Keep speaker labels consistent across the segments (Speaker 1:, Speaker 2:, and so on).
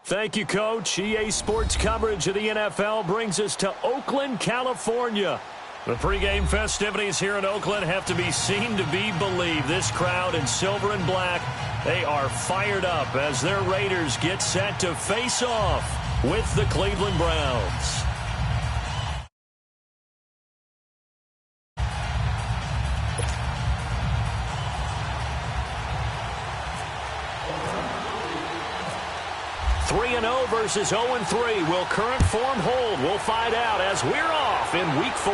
Speaker 1: Thank you, Coach. EA Sports coverage of the NFL brings us to Oakland, California. The pregame festivities here in Oakland have to be seen to be believed. This crowd in silver and black, they are fired up as their Raiders get set to face off with the Cleveland Browns. Versus 0-3. Will current form hold? We'll find out as we're off in Week 4.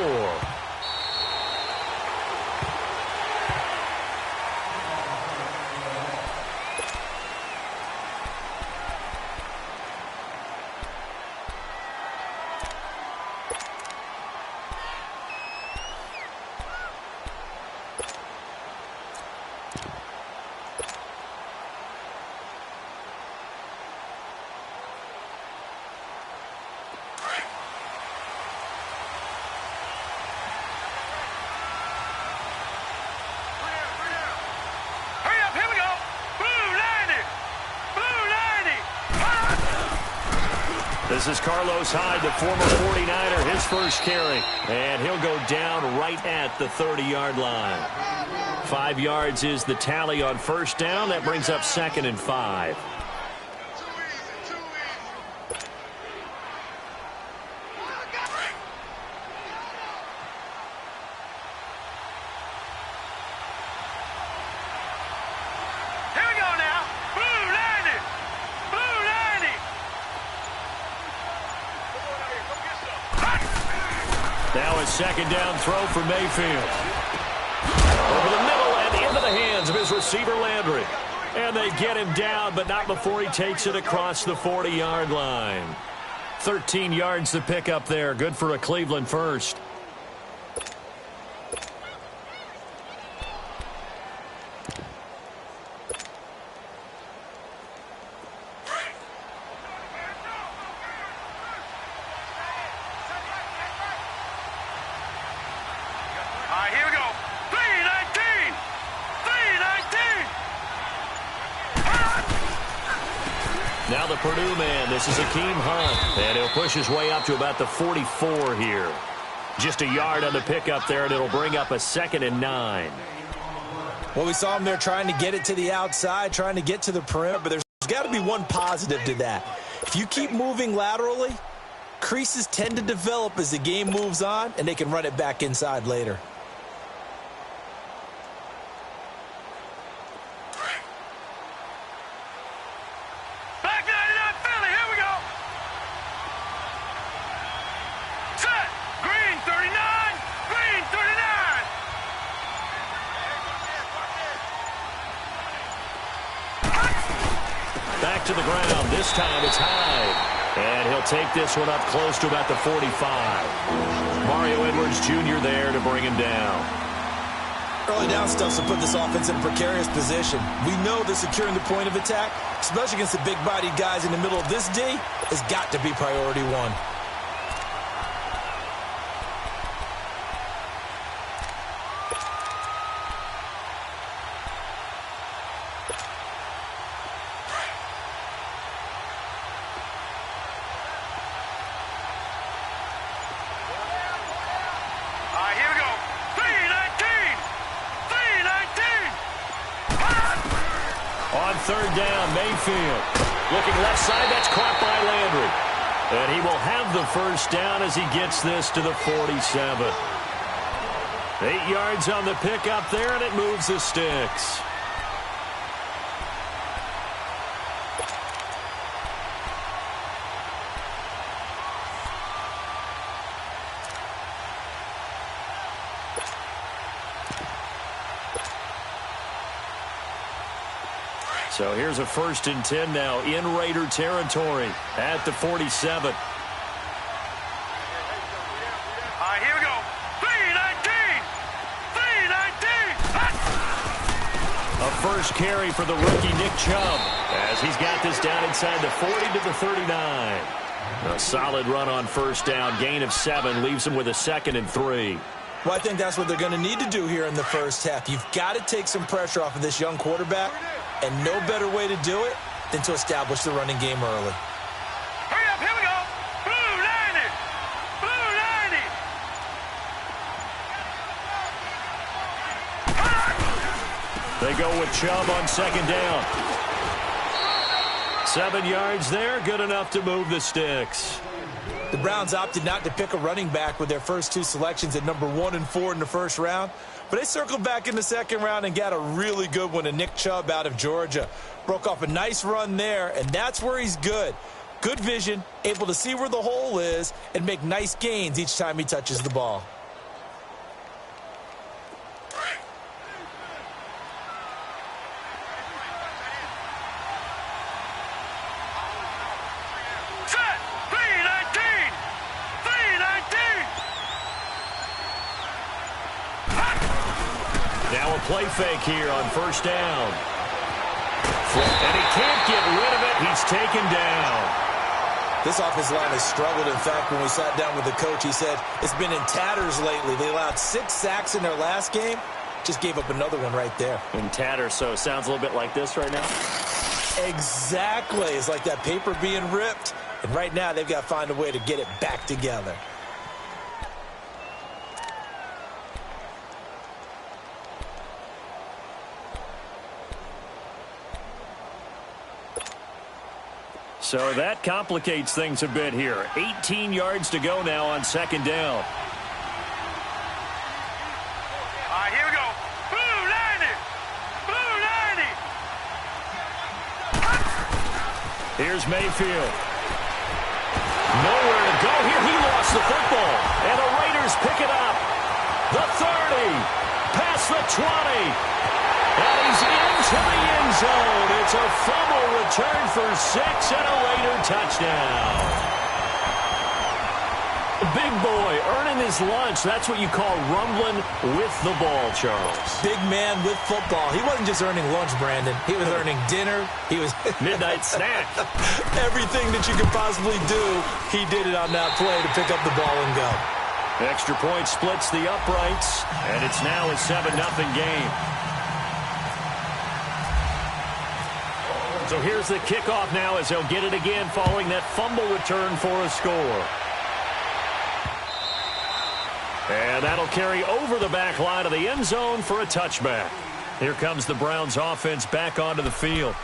Speaker 1: This is Carlos Hyde, the former 49er, his first carry. And he'll go down right at the 30-yard line. 5 yards is the tally on first down. That brings up 2nd and 5. Second down throw for Mayfield. Over the middle and into the hands of his receiver Landry. And they get him down, but not before he takes it across the 40-yard line. 13 yards to pick up there. Good for a Cleveland first. Now the Purdue man, this is Akeem Hunt, and he'll push his way up to about the 44 here. Just a yard on the pickup there, and it'll bring up a 2nd and 9.
Speaker 2: Well, we saw him there trying to get it to the outside, trying to get to the perimeter, but there's got to be one positive to that. If you keep moving laterally, creases tend to develop as the game moves on, and they can run it back inside later.
Speaker 1: To the ground. This time it's Hyde. And he'll take this one up close to about the 45. Mario Edwards Jr. there to bring him down.
Speaker 2: Early down stuff to put this offense in a precarious position. We know that securing the point of attack, especially against the big-bodied guys in the middle of this D, has got to be priority one.
Speaker 1: Third down, Mayfield. Looking left side, that's caught by Landry. And he will have the first down as he gets this to the 47. 8 yards on the pickup there, and it moves the sticks. So here's a 1st and 10 now in Raider territory at the 47.
Speaker 3: All right, here we go. 3-19. 3-19.
Speaker 1: A first carry for the rookie Nick Chubb as he's got this down inside the 40 to the 39. A solid run on first down. Gain of 7 leaves him with a 2nd and 3.
Speaker 2: Well, I think that's what they're going to need to do here in the first half. You've got to take some pressure off of this young quarterback, and no better way to do it than to establish the running game early.
Speaker 1: They go with Chubb on second down. 7 yards there, good enough to move the sticks.
Speaker 2: The Browns opted not to pick a running back with their first 2 selections at number 1 and 4 in the first round. But they circled back in the second round and got a really good one in Nick Chubb out of Georgia. Broke off a nice run there, and that's where he's good. Good vision, able to see where the hole is, and make nice gains each time he touches the ball.
Speaker 1: Now a play fake here on first down. And he can't get rid of it. He's taken down.
Speaker 2: This offensive line has struggled. In fact, when we sat down with the coach, he said it's been in tatters lately. They allowed 6 sacks in their last game. Just gave up another one right there.
Speaker 4: In tatters, so it sounds a little bit like this right now?
Speaker 2: Exactly. It's like that paper being ripped. And right now, they've got to find a way to get it back together.
Speaker 1: So that complicates things a bit here. 18 yards to go now on second down.
Speaker 3: All right, here we go. Blue 90. Blue 90.
Speaker 1: Here's Mayfield. Nowhere to go here. He lost the football. And the Raiders pick it up. The 30. Past the 20. And he's into the end zone. It's a fumble return for 6 and a Raider touchdown. Big boy earning his lunch. That's what you call rumbling with the ball, Charles.
Speaker 2: Big man with football. He wasn't just earning lunch, Brandon. He was earning dinner. He was
Speaker 1: midnight snack.
Speaker 2: Everything that you could possibly do, he did it on that play to pick up the ball and go.
Speaker 1: Extra point splits the uprights, and it's now a 7-0 game. So here's the kickoff now as they'll get it again following that fumble return for a score. And that'll carry over the back line of the end zone for a touchback. Here comes the Browns offense back onto the field.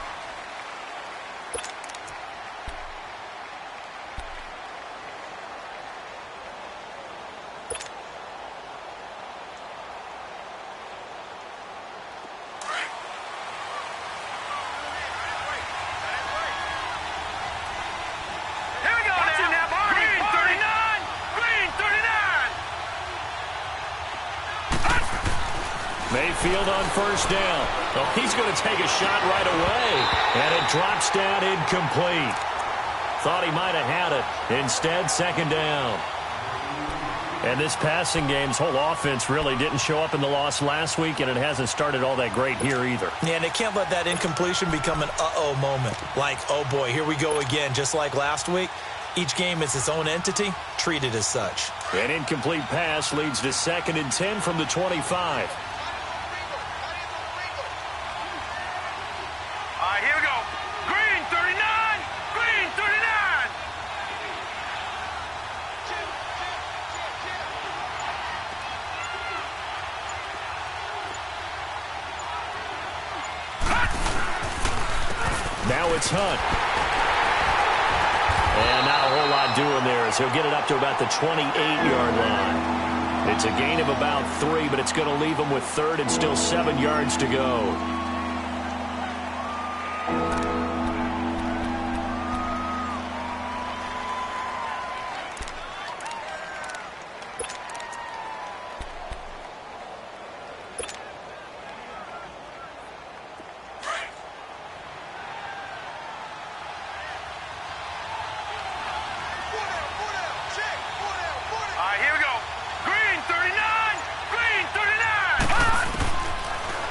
Speaker 1: Mayfield on first down. Oh, he's going to take a shot right away. And it drops down incomplete. Thought he might have had it. Instead, second down. And this passing game's whole offense really didn't show up in the loss last week, and it hasn't started all that great here either.
Speaker 2: Yeah, and they can't let that incompletion become an uh-oh moment. Like, oh boy, here we go again, just like last week. Each game is its own entity, treated as such.
Speaker 1: An incomplete pass leads to 2nd and 10 from the 25. Now it's Hunt. And not a whole lot doing there as he'll get it up to about the 28-yard line. It's a gain of about 3, but it's going to leave him with 3rd and still 7 yards to go.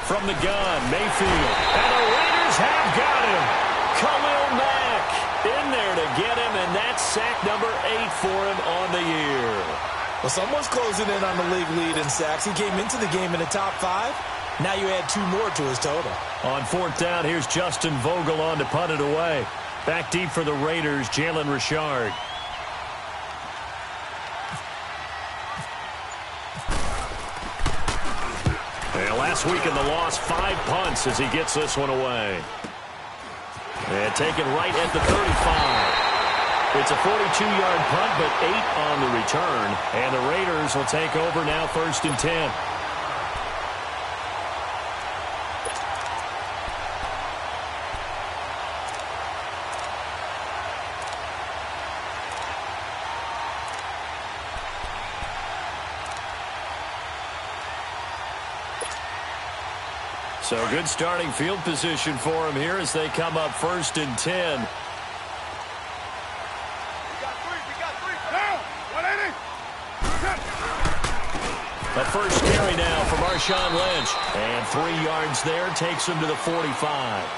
Speaker 1: From the gun, Mayfield. And the Raiders have got him. Khalil Mack in there to get him, and that's sack number 8 for him on the year.
Speaker 2: Well, someone's closing in on the league lead in sacks. He came into the game in the top 5. Now you add 2 more to his total.
Speaker 1: On 4th down, here's Justin Vogel on to punt it away. Back deep for the Raiders, Jalen Richard. last week in the loss, 5 punts as he gets this one away. And taken right at the 35. It's a 42-yard punt, but 8 on the return. And the Raiders will take over now, 1st and 10. So good starting field position for him here as they come up 1st and 10. The first carry now for Marshawn Lynch. And 3 yards there takes him to the 45.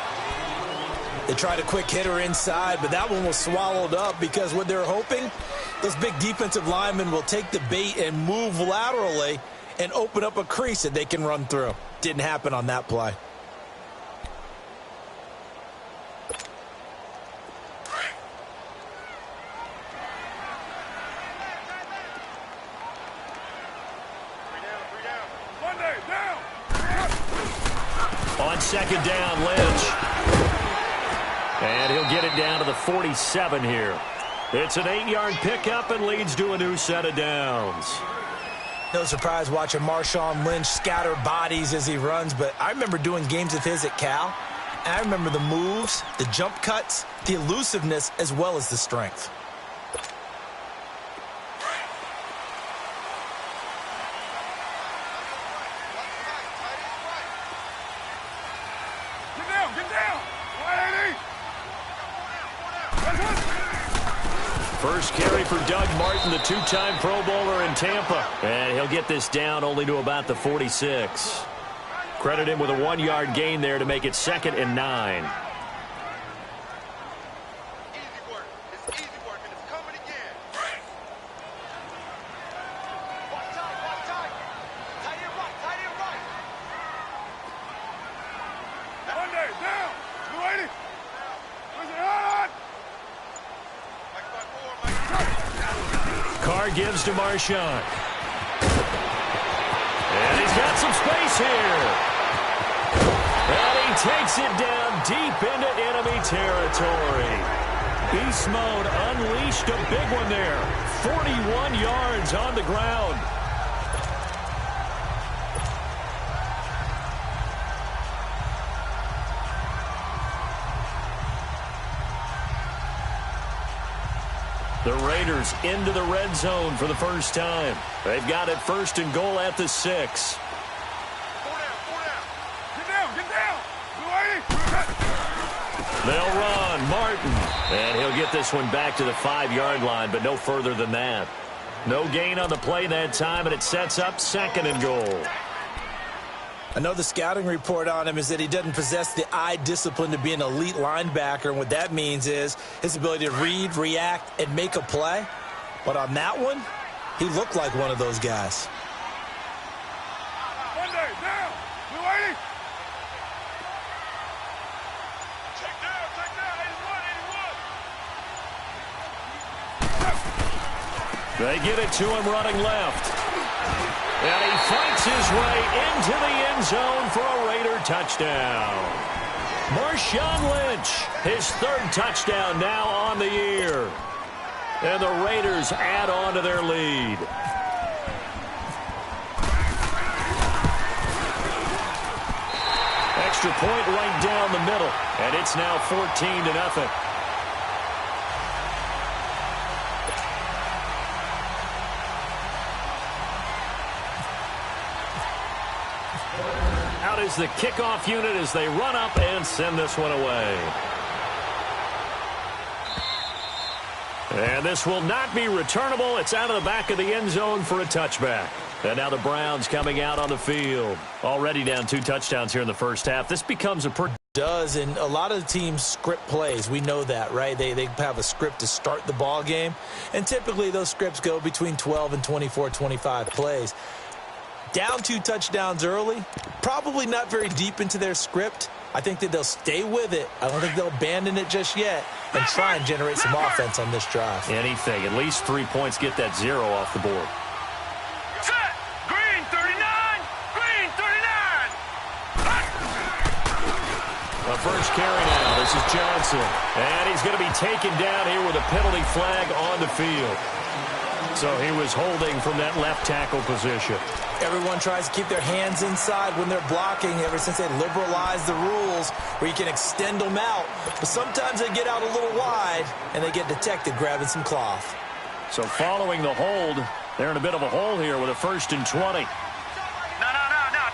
Speaker 2: They tried a quick hitter inside, but that one was swallowed up because what they're hoping, those big defensive linemen will take the bait and move laterally and open up a crease that they can run through. Didn't happen on that play.
Speaker 1: On 2nd down, Lynch. And he'll get it down to the 47 here. It's an 8-yard pickup and leads to a new set of downs.
Speaker 2: No surprise watching Marshawn Lynch scatter bodies as he runs, but I remember doing games of his at Cal, and I remember the moves, the jump cuts, the elusiveness, as well as the strength.
Speaker 3: Get down! 180!
Speaker 1: First carry for Doug Martin, the 2-time Pro Bowler in Tampa. And he'll get this down only to about the 46. Credit him with a 1-yard gain there to make it 2nd and 9.
Speaker 3: Easy work. It's easy work, and it's coming again. Watch tight. Tight end right. Monday, down. 280. Where's it on?
Speaker 1: Carr gives to Marshawn. And he's got some space here. And he takes it down deep into enemy territory. Beast mode unleashed, a big one there. 41 yards on the ground. The Raiders into the red zone for the first time. They've got it 1st and goal at the 6.
Speaker 3: 4 down. Get down. 280.
Speaker 1: They'll run. Martin. And he'll get this one back to the 5-yard line, but no further than that. No gain on the play that time, and it sets up 2nd and goal.
Speaker 2: I know the scouting report on him is that he doesn't possess the eye discipline to be an elite linebacker, and what that means is his ability to read, react, and make a play. But on that one, he looked like one of those guys.
Speaker 3: Monday, down. 280. Check down. 81.
Speaker 1: They get it to him running left. And he fights his way into the end zone for a Raider touchdown. Marshawn Lynch, his 3rd touchdown now on the year. And the Raiders add on to their lead. Extra point right down the middle. And it's now 14-0. Out is the kickoff unit as they run up and send this one away. And this will not be returnable. It's out of the back of the end zone for a touchback. And now the Browns coming out on the field. Already down 2 touchdowns here in the first half. This becomes a pretty...
Speaker 2: Does, and a lot of the teams script plays. We know that, right? They have a script to start the ball game. And typically those scripts go between 12 and 24, 25 plays. Down 2 touchdowns early, probably not very deep into their script. I think that they'll stay with it. I don't think they'll abandon it just yet and try and generate some offense on this drive.
Speaker 1: Anything. At least 3 points, get that 0 off the board.
Speaker 3: Set. Green 39. Green 39.
Speaker 1: carry now. This is Johnson. And he's going to be taken down here with a penalty flag on the field. So he was holding from that left tackle position.
Speaker 2: Everyone tries to keep their hands inside when they're blocking ever since they liberalized the rules where you can extend them out. But sometimes they get out a little wide and they get detected grabbing some cloth.
Speaker 1: So following the hold, they're in a bit of a hole here with a 1st and 20.
Speaker 3: No.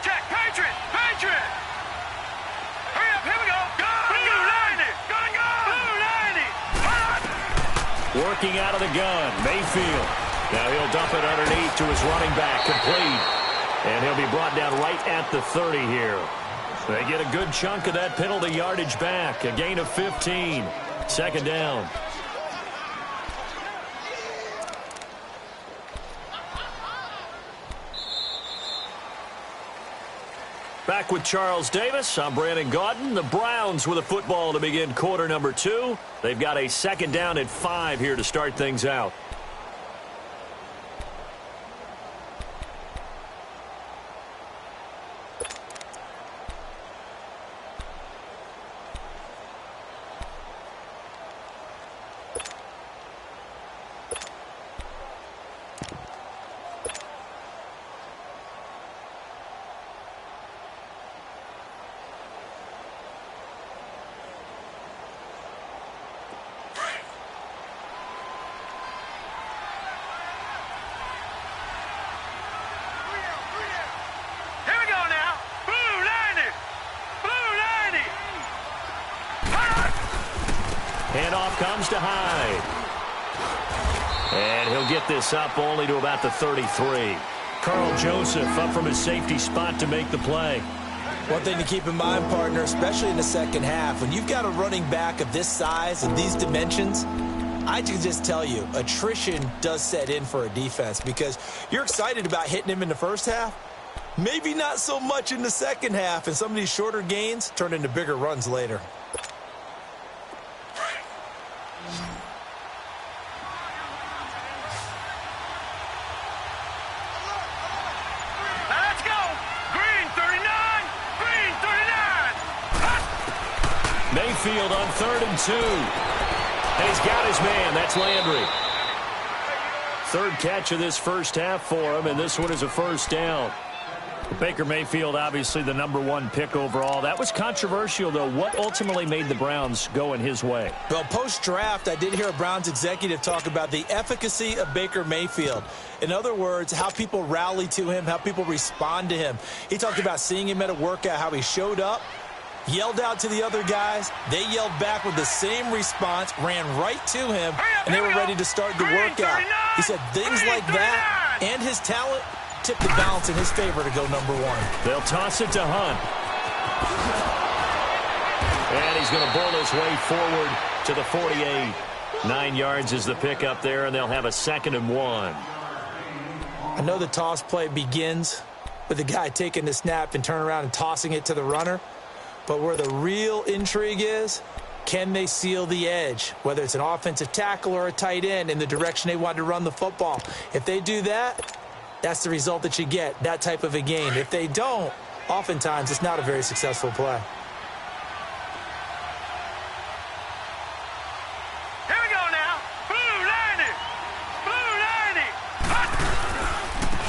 Speaker 3: Check. Patriot. Hurry up. Here we go. Go. Blue 90. Go. Blue 90.
Speaker 1: Working out of the gun, Mayfield. Now he'll dump it underneath to his running back, complete. And he'll be brought down right at the 30 here. They get a good chunk of that penalty yardage back. A gain of 15. 2nd down. Back with Charles Davis. I'm Brandon Gaudin. The Browns with a football to begin quarter number 2. They've got a 2nd down at 5 here to start things out. Handoff comes to Hyde. And he'll get this up only to about the 33. Carl Joseph up from his safety spot to make the play.
Speaker 2: One thing to keep in mind, partner, especially in the second half, when you've got a running back of this size and these dimensions, I can just tell you, attrition does set in for a defense because you're excited about hitting him in the first half. Maybe not so much in the second half, and some of these shorter gains turn into bigger runs later.
Speaker 1: Mayfield on 3rd and 2. And he's got his man. That's Landry. 3rd catch of this first half for him, and this one is a 1st down. Baker Mayfield, obviously the #1 pick overall. That was controversial, though. What ultimately made the Browns go in his way?
Speaker 2: Well, post-draft, I did hear a Browns executive talk about the efficacy of Baker Mayfield. In other words, how people rally to him, how people respond to him. He talked about seeing him at a workout, how he showed up, yelled out to the other guys. They yelled back with the same response, ran right to him, and they were ready to start the workout. He said things like that and his talent tipped the balance in his favor to go #1.
Speaker 1: They'll toss it to Hunt. And he's going to bowl his way forward to the 48. 9 yards is the pickup there, and they'll have a 2nd and 1.
Speaker 2: I know the toss play begins with the guy taking the snap and turning around and tossing it to the runner. But where the real intrigue is, can they seal the edge, whether it's an offensive tackle or a tight end, in the direction they want to run the football? If they do that, that's the result that you get, that type of a game. If they don't, oftentimes it's not a very successful play.
Speaker 3: Here we go now. Blue 90.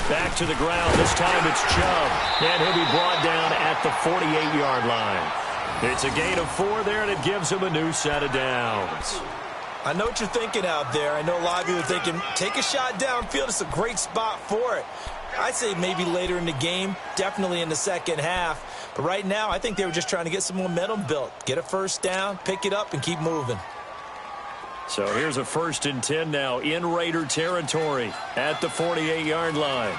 Speaker 1: Back to the ground. This time it's Chubb. And he'll be brought down at the 48-yard line. It's a gain of 4 there, and it gives him a new set of downs.
Speaker 2: I know what you're thinking out there. I know a lot of you are thinking, take a shot downfield. It's a great spot for it. I'd say maybe later in the game, definitely in the second half. But right now, I think they were just trying to get some momentum built. Get a 1st down, pick it up, and keep moving.
Speaker 1: So here's a 1st and 10 now in Raider territory at the 48-yard line.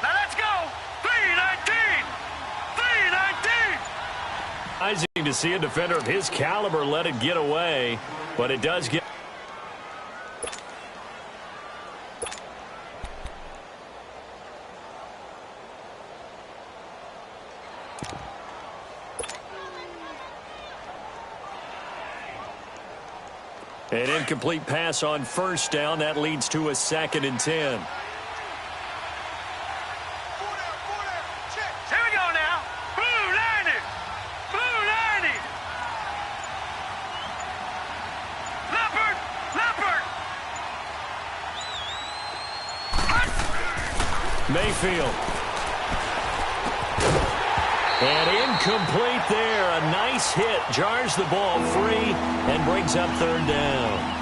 Speaker 3: Now let's go. 3-19. 3-19.
Speaker 1: Surprising to see a defender of his caliber let it get away, but it does get. An incomplete pass on 1st down. That leads to a 2nd and 10.
Speaker 3: Here we go now. Blue 90.
Speaker 1: Mayfield. And incomplete there. A nice hit. Jars the ball free and brings up third down.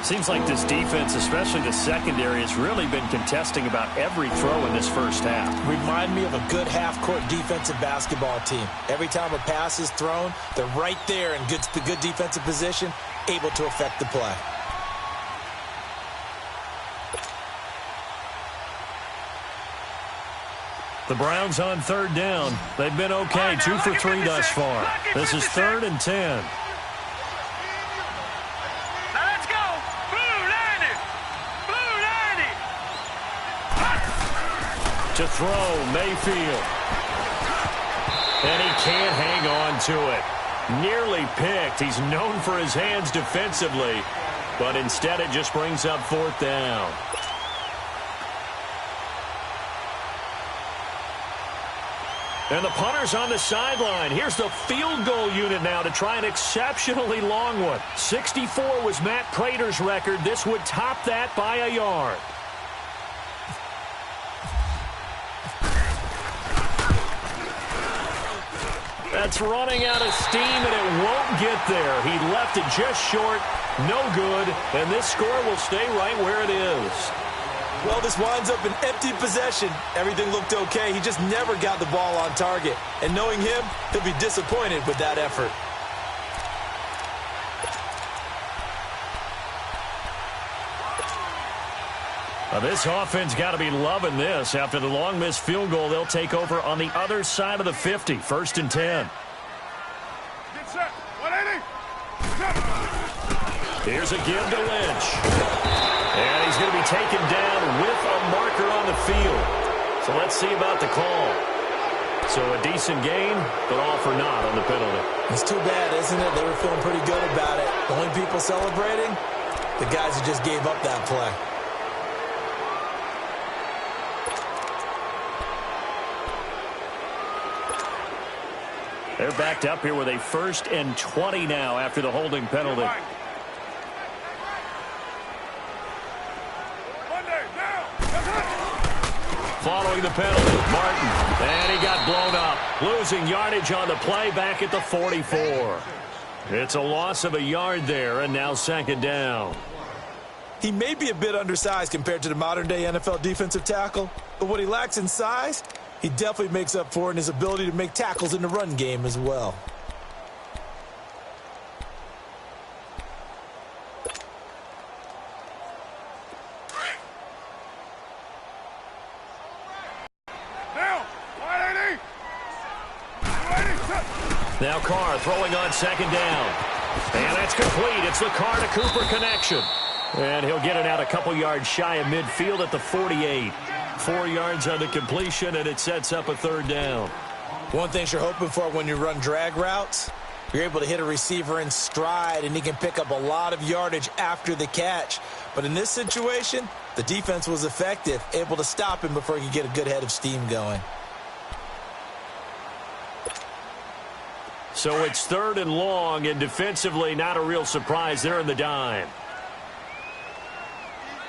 Speaker 1: Seems like this defense, especially the secondary, has really been contesting about every throw in this first half.
Speaker 2: Remind me of a good half-court defensive basketball team. Every time a pass is thrown, they're right there in good defensive position, able to affect the play.
Speaker 1: The Browns on third down. They've been okay, 2 for 3 thus far. This is 3rd and 10.
Speaker 3: Now let's go. Blue 90. Blue 90.
Speaker 1: To throw, Mayfield. And he can't hang on to it. Nearly picked. He's known for his hands defensively, but instead it just brings up 4th down. And the punter's on the sideline. Here's the field goal unit now to try an exceptionally long one. 64 was Matt Prater's record. This would top that by a yard. That's running out of steam, and it won't get there. He left it just short. No good. And this score will stay right where it is.
Speaker 2: Well, this winds up an empty possession. Everything looked okay. He just never got the ball on target. And knowing him, he'll be disappointed with that effort.
Speaker 1: Now, this offense got to be loving this. After the long missed field goal, they'll take over on the other side of the 50. 1st and 10.
Speaker 3: Get set. 180.
Speaker 1: Here's a give to Lynch. And he's going to be taken down with a marker on the field. So let's see about the call. So a decent gain, but all for naught on the penalty.
Speaker 2: It's too bad, isn't it? They were feeling pretty good about it. The only people celebrating, the guys who just gave up that play.
Speaker 1: They're backed up here with a 1st and 20 now after the holding penalty. Following the penalty, Martin. And he got blown up. Losing yardage on the play back at the 44. It's a loss of a yard there, and now 2nd down.
Speaker 2: He may be a bit undersized compared to the modern-day NFL defensive tackle, but what he lacks in size, he definitely makes up for in his ability to make tackles in the run game as well.
Speaker 1: Now Carr throwing on 2nd down. And that's complete. It's the Carr to Cooper connection. And he'll get it out a couple yards shy of midfield at the 48. 4 yards on the completion, and it sets up a 3rd down.
Speaker 2: One thing you're hoping for when you run drag routes, you're able to hit a receiver in stride, and he can pick up a lot of yardage after the catch. But in this situation, the defense was effective, able to stop him before he could get a good head of steam going.
Speaker 1: So it's 3rd and long, and defensively not a real surprise. They're in the dime.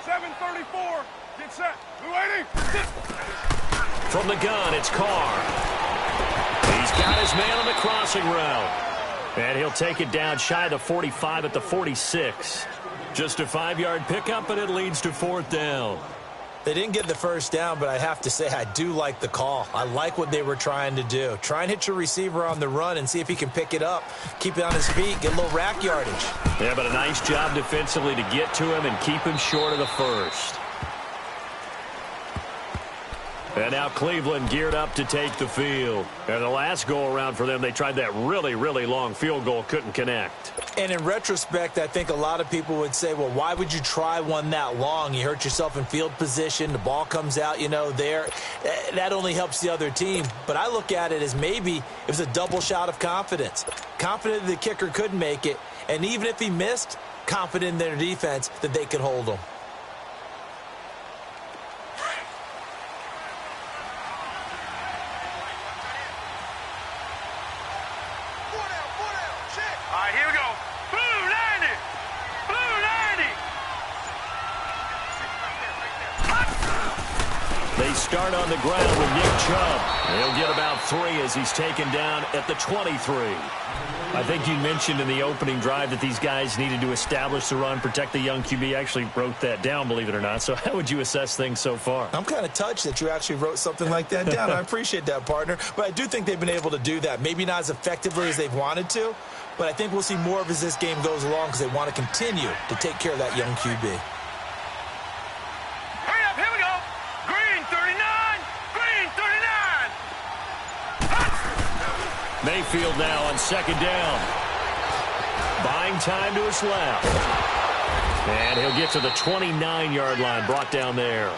Speaker 3: 734. Get set. 280.
Speaker 1: From the gun, it's Carr. He's got his man on the crossing route. And he'll take it down shy of the 45 at the 46. Just a 5-yard pickup, and it leads to 4th down.
Speaker 2: They didn't get the 1st down, but I have to say I do like the call. I like what they were trying to do. Try and hit your receiver on the run and see if he can pick it up, keep it on his feet, get a little rack yardage.
Speaker 1: Yeah, but a nice job defensively to get to him and keep him short of the 1st. And now Cleveland geared up to take the field. And the last go-around for them, they tried that really, really long field goal, couldn't connect.
Speaker 2: And in retrospect, I think a lot of people would say, well, why would you try one that long? You hurt yourself in field position. The ball comes out, there. That only helps the other team. But I look at it as maybe it was a double shot of confidence. Confident the kicker could make it. And even if he missed, confident in their defense that they could hold him.
Speaker 1: start on the ground with Nick Chubb. He'll get about 3 as he's taken down at the 23. I think you mentioned in the opening drive that these guys needed to establish the run, protect the young QB. I actually wrote that down, believe it or not. So how would you assess things so far?
Speaker 2: I'm kind of touched that you actually wrote something like that down. I appreciate that, partner. But I do think they've been able to do that. Maybe not as effectively as they've wanted to, but I think we'll see more of as this game goes along because they want to continue to take care of that young QB.
Speaker 3: Hurry up, here we go. Green 39, green 39.
Speaker 1: Mayfield now on second down. Buying time to his left. And he'll get to the 29-yard line, brought down there.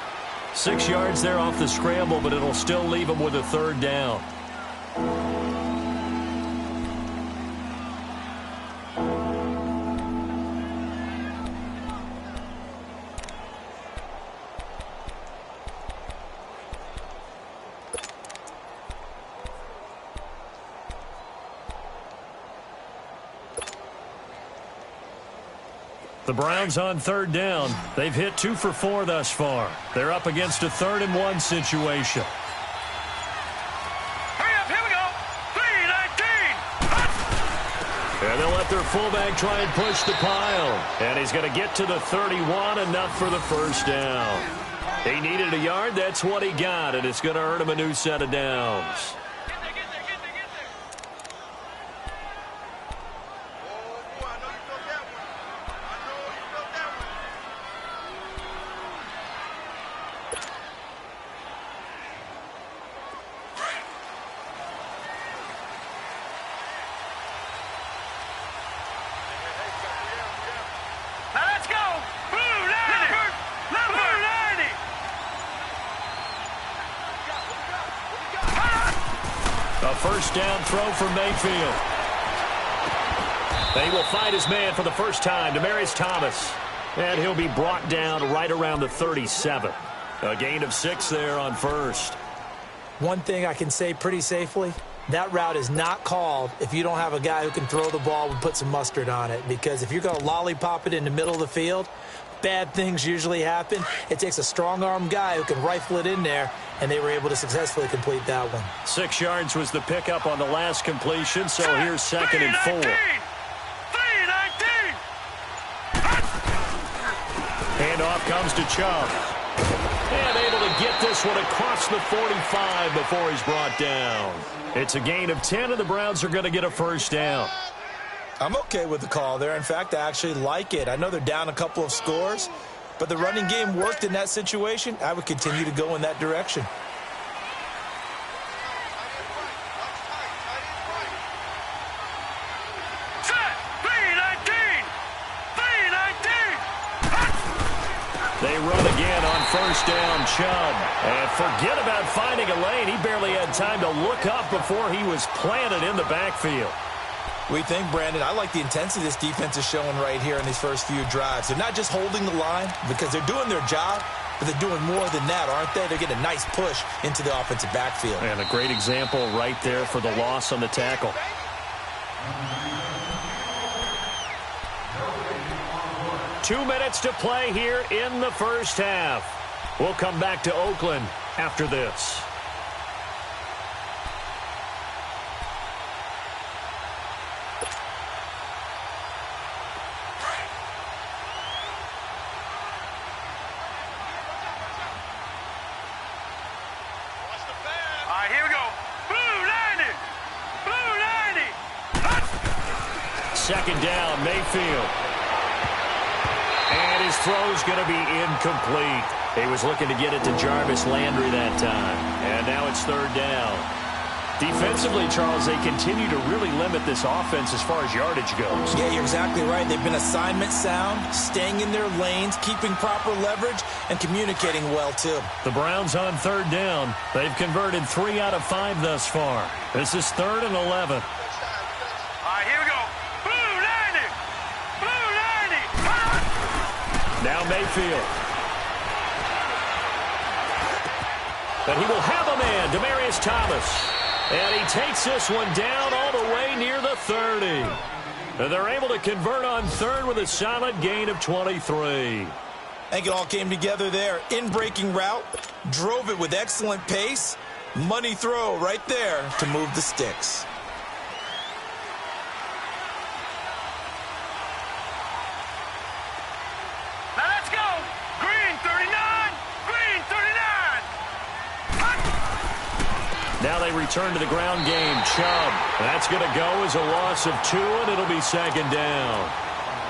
Speaker 1: 6 yards there off the scramble, but it'll still leave him with a third down. The Browns on third down. They've hit 2 for 4 thus far. They're up against a 3rd-and-1 situation.
Speaker 3: Hurry up, here we go. 3-19.
Speaker 1: And they'll let their fullback try and push the pile. And he's going to get to the 31, enough for the first down. He needed a yard. That's what he got, and it's going to earn him a new set of downs. First down throw for Mayfield. They will find his man for the first time, Demaryius Thomas. And he'll be brought down right around the 37. A gain of 6 there on first.
Speaker 2: One thing I can say pretty safely, that route is not called if you don't have a guy who can throw the ball and put some mustard on it. Because if you're going to lollipop it in the middle of the field, bad things usually happen. It takes a strong-arm guy who can rifle it in there, and they were able to successfully complete that one.
Speaker 1: 6 yards was the pickup on the last completion, so here's 2nd and 4.
Speaker 3: 3-19.
Speaker 1: Handoff comes to Chubb. And able to get this one across the 45 before he's brought down. It's a gain of 10, and the Browns are going to get a first down.
Speaker 2: I'm okay with the call there. In fact, I actually like it. I know they're down a couple of scores, but the running game worked in that situation. I would continue to go in that direction.
Speaker 1: They run again on first down, Chubb. And forget about finding a lane. He barely had time to look up before he was planted in the backfield.
Speaker 2: We think, Brandon, I like the intensity this defense is showing right here in these first few drives. They're not just holding the line because they're doing their job, but they're doing more than that, aren't they? They're getting a nice push into the offensive backfield.
Speaker 1: And a great example right there for the loss on the tackle. Two minutes to play here in the first half. We'll come back to Oakland after this. Second down, Mayfield. And his throw's going to be incomplete. He was looking to get it to Jarvis Landry that time. And now it's third down. Defensively, Charles, they continue to really limit this offense as far as yardage goes.
Speaker 2: Yeah, you're exactly right. They've been assignment sound, staying in their lanes, keeping proper leverage, and communicating well, too.
Speaker 1: The Browns on third down. They've converted 3 out of 5 thus far. This is 3rd and 11.
Speaker 3: All right, here we go. Blue 90. Blue 90.
Speaker 1: Now Mayfield. But he will have a man, Demaryius Thomas. And he takes this one down all the way near the 30. And they're able to convert on third with a solid gain of 23.
Speaker 2: I think it all came together there. In-breaking route, drove it with excellent pace. Money throw right there to move the sticks.
Speaker 3: Now let's go. Green 39. Green 39.
Speaker 1: Now they return to the ground game. Chubb. That's going to go as a loss of 2, and it'll be second down.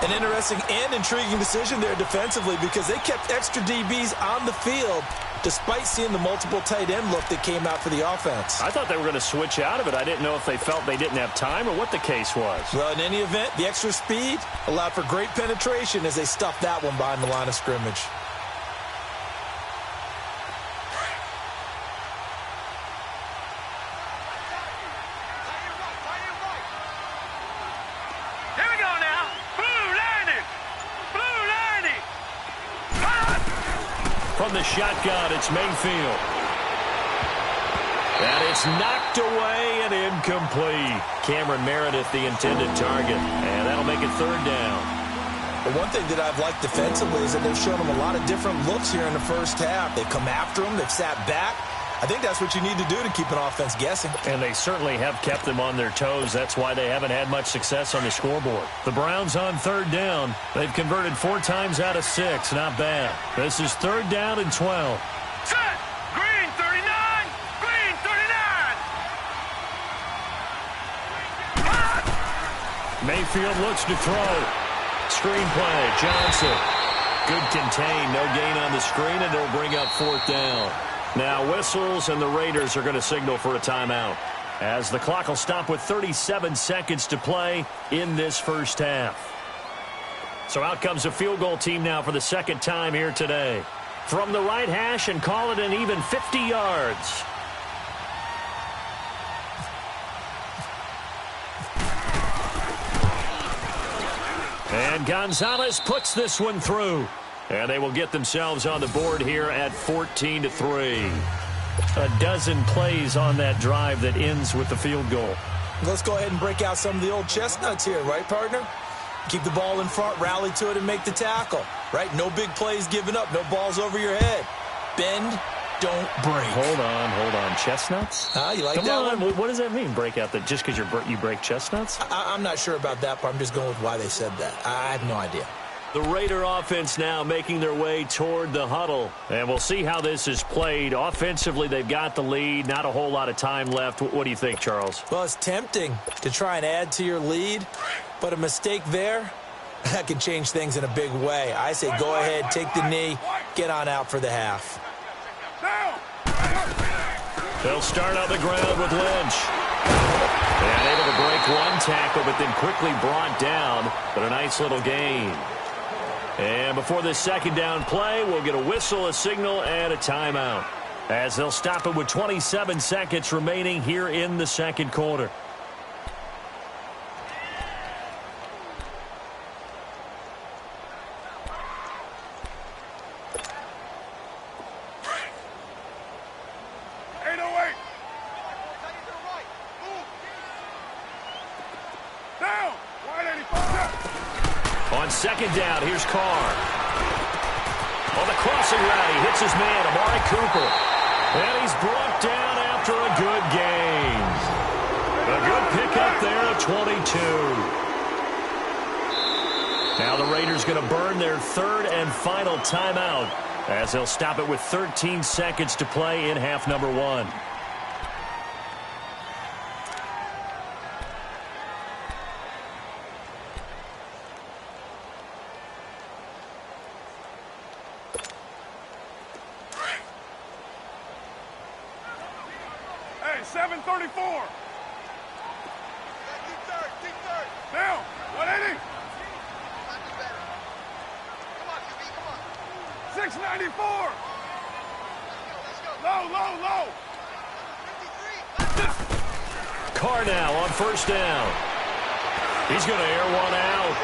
Speaker 2: An interesting and intriguing decision there defensively because they kept extra DBs on the field despite seeing the multiple tight end look that came out for the offense.
Speaker 1: I thought they were going to switch out of it. I didn't know if they felt they didn't have time or what the case was.
Speaker 2: Well, in any event, the extra speed allowed for great penetration as they stuffed that one behind the line of scrimmage.
Speaker 3: Here we go now. Blue 90. Blue 90.
Speaker 1: From the shotgun, it's Mayfield. And it's knocked away and incomplete. Cameron Meredith, the intended target. And that'll make it third down.
Speaker 2: But one thing that I've liked defensively is that they've shown them a lot of different looks here in the first half. They've come after them. They've sat back. I think that's what you need to do to keep an offense guessing.
Speaker 1: And they certainly have kept them on their toes. That's why they haven't had much success on the scoreboard. The Browns on third down. They've converted 4 times out of 6. Not bad. This is third down and 12.
Speaker 3: Set. Green 39. Green 39.
Speaker 1: Mayfield looks to throw. Screenplay. Johnson. Good contain. No gain on the screen, and it'll bring up fourth down. Now whistles, and the Raiders are going to signal for a timeout as the clock will stop with 37 seconds to play in this first half. So out comes a field goal team now for the second time here today. From the right hash and call it an even 50 yards. And Gonzalez puts this one through. And they will get themselves on the board here at 14-3. A dozen plays on that drive that ends with the field goal.
Speaker 2: Let's go ahead and break out some of the old chestnuts here, right, partner? Keep the ball in front, rally to it, and make the tackle, right? No big plays given up, no balls over your head. Bend, don't break.
Speaker 1: Hold on. Chestnuts?
Speaker 2: You like
Speaker 1: Come
Speaker 2: that
Speaker 1: on.
Speaker 2: one?
Speaker 1: What does that mean, break out? That just because you break chestnuts?
Speaker 2: I'm not sure about that part. I'm just going with why they said that. I have no idea.
Speaker 1: The Raider offense now making their way toward the huddle. And we'll see how this is played. Offensively, they've got the lead. Not a whole lot of time left. What do you think, Charles?
Speaker 2: Well, it's tempting to try and add to your lead, but a mistake there, that can change things in a big way. I say go ahead, take the knee, get on out for the half.
Speaker 1: They'll start on the ground with Lynch. And able to break one tackle, but then quickly brought down. But a nice little gain. And before this second down play, we'll get a whistle, a signal, and a timeout. As they'll stop it with 27 seconds remaining here in the second quarter. On second down, here's Carr. On the crossing route, he hits his man, Amari Cooper. And he's brought down after a good gain. A good pickup there at 22. Now the Raiders going to burn their third and final timeout as they'll stop it with 13 seconds to play in half number 1.
Speaker 3: Hey, 734. Deep third. Now, 180. 694. Low.
Speaker 1: Carr now on first down. He's going to air one out.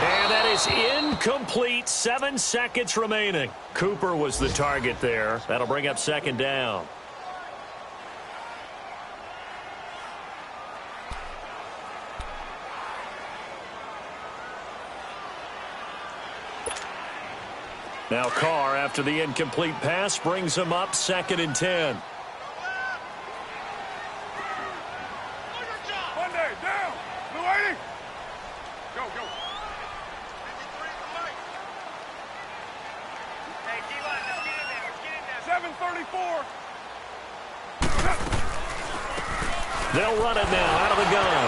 Speaker 1: And that is incomplete. 7 seconds remaining. Cooper was the target there. That'll bring up second down. Now Carr, after the incomplete pass, brings him up 2nd and 10.
Speaker 3: Monday, down. Blue 80. Go, go. Hey, D-line, let's get in there. Let's get in there. 7:34.
Speaker 1: They'll run it now out of the gun.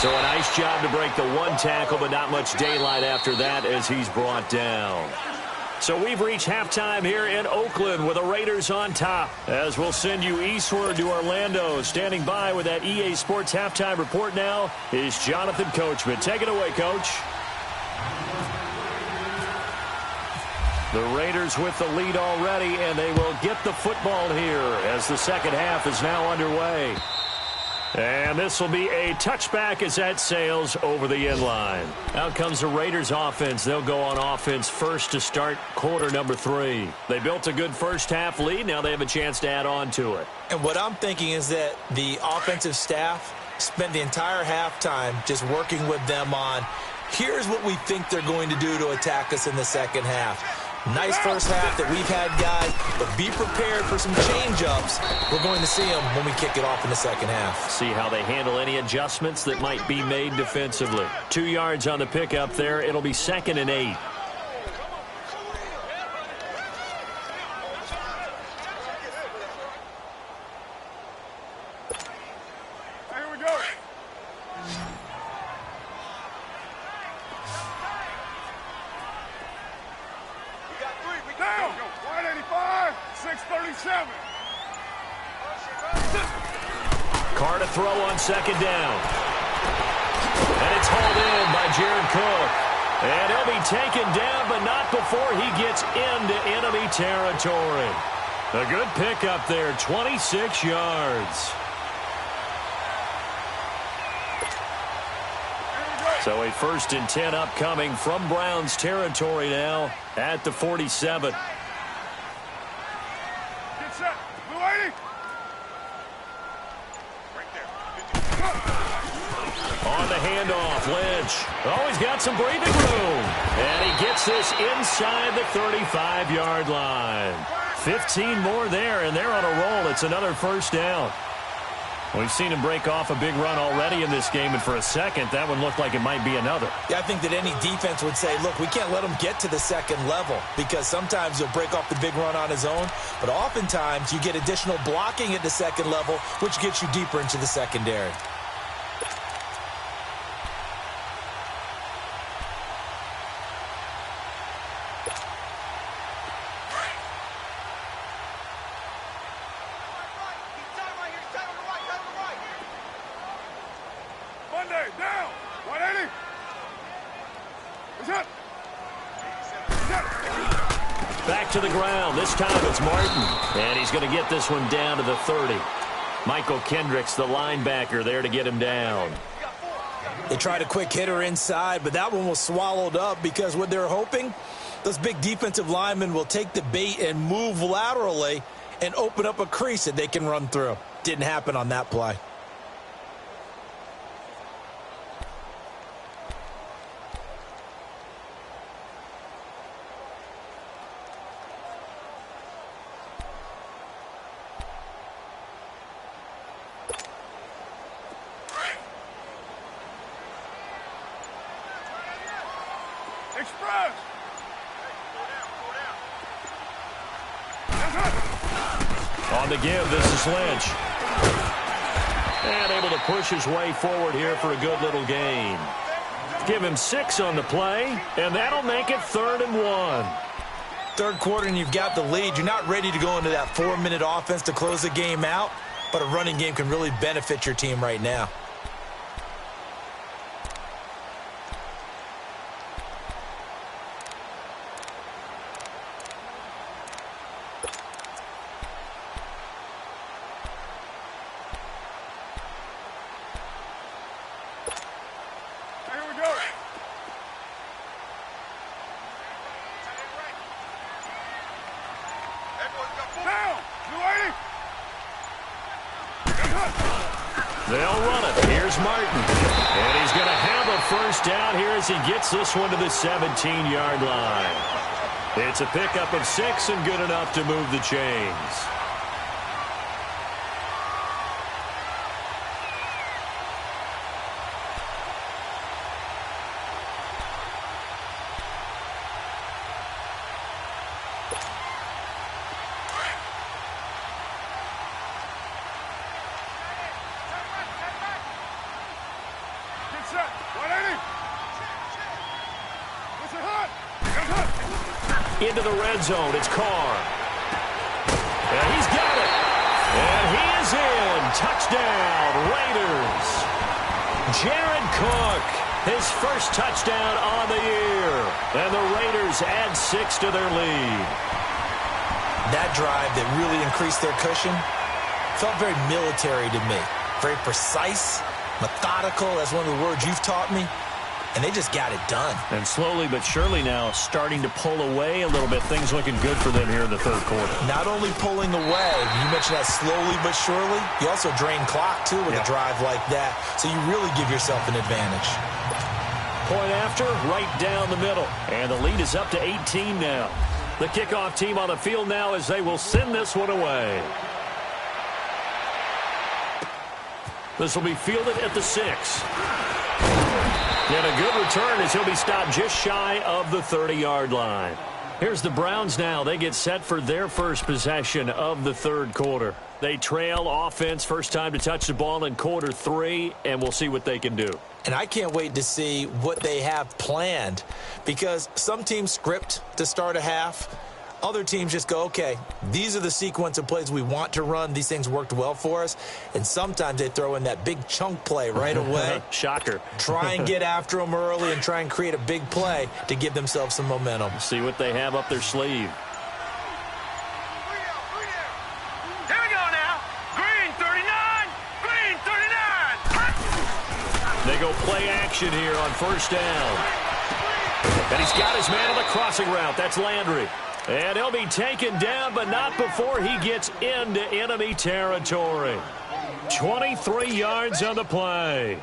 Speaker 1: So a nice job to break the one tackle, but not much daylight after that as he's brought down. So we've reached halftime here in Oakland with the Raiders on top. As we'll send you eastward to Orlando. Standing by with that EA Sports halftime report now is Jonathan Coachman. Take it away, Coach. The Raiders with the lead already, and they will get the football here as the second half is now underway. And this will be a touchback as that sails over the end line. Out comes the Raiders offense. They'll go on offense first to start quarter number 3. They built a good first half lead. Now they have a chance to add on to it.
Speaker 2: And what I'm thinking is that the offensive staff spent the entire halftime just working with them on, here's what we think they're going to do to attack us in the second half. Nice first half that we've had, guys, but be prepared for some change-ups. We're going to see them when we kick it off in the second half.
Speaker 1: See how they handle any adjustments that might be made defensively. 2 yards on the pickup there. It'll be 2nd and 8.
Speaker 3: Here we go. Down. 185, 637.
Speaker 1: Carr to throw on 2nd down. And it's hauled in by Jared Cook. And he'll be taken down, but not before he gets into enemy territory. A good pickup there, 26 yards. So a 1st and 10 upcoming from Browns territory now at the 47.
Speaker 3: Get set. Blue 80. Right there.
Speaker 1: On the handoff, Lynch. Oh, he's got some breathing room. And he gets this inside the 35-yard line. 15 more there, and they're on a roll. It's another 1st down. We've seen him break off a big run already in this game, and for a second, that one looked like it might be another.
Speaker 2: Yeah, I think that any defense would say, look, we can't let him get to the second level because sometimes he'll break off the big run on his own, but oftentimes you get additional blocking at the second level, which gets you deeper into the secondary.
Speaker 3: Monday, down. 180. Is it?
Speaker 1: Back to the ground. This time it's Martin. And he's going to get this one down to the 30. Michael Kendricks, the linebacker, there to get him down.
Speaker 2: They tried a quick hitter inside, but that one was swallowed up because what they're hoping, those big defensive linemen will take the bait and move laterally and open up a crease that they can run through. Didn't happen on that play.
Speaker 3: Express.
Speaker 1: On the give, this is Lynch. And able to push his way forward here for a good little gain. Give him 6 on the play, and that'll make it 3rd and 1.
Speaker 2: Third quarter and you've got the lead. You're not ready to go into that 4-minute offense to close the game out, but a running game can really benefit your team right now.
Speaker 3: Here we go. Down. Blue 80.
Speaker 1: They'll run it. Here's Martin. And he's going to have a 1st down here as he gets this one to the 17-yard line. It's a pickup of 6 and good enough to move the chains. Into the red zone. It's Carr. And he's got it. And he is in. Touchdown, Raiders. Jared Cook, his first touchdown on the year. And the Raiders add 6 to their lead.
Speaker 2: That drive that really increased their cushion felt very military to me. Very precise, methodical. That's one of the words you've taught me. And they just got it done.
Speaker 1: And slowly but surely now starting to pull away a little bit. Things looking good for them here in the third quarter.
Speaker 2: Not only pulling away, you mentioned that slowly but surely, you also drain clock, too, with a drive like that. So you really give yourself an advantage.
Speaker 1: Point after, right down the middle. And the lead is up to 18 now. The kickoff team on the field now as they will send this one away. This will be fielded at the 6. And a good return as he'll be stopped just shy of the 30-yard line. Here's the Browns now. They get set for their first possession of the third quarter. They trail offense, first time to touch the ball in quarter 3, and we'll see what they can do.
Speaker 2: And I can't wait to see what they have planned, because some teams script to start a half. Other teams just go, okay, these are the sequence of plays we want to run. These things worked well for us. And sometimes they throw in that big chunk play right away.
Speaker 1: Shocker.
Speaker 2: Try and get after them early and try and create a big play to give themselves some momentum.
Speaker 1: See what they have up their sleeve.
Speaker 3: Here we go now. Green 39. Green 39.
Speaker 1: They go play action here on first down. And he's got his man on the crossing route. That's Landry. And he'll be taken down, but not before he gets into enemy territory. 23 yards on the play.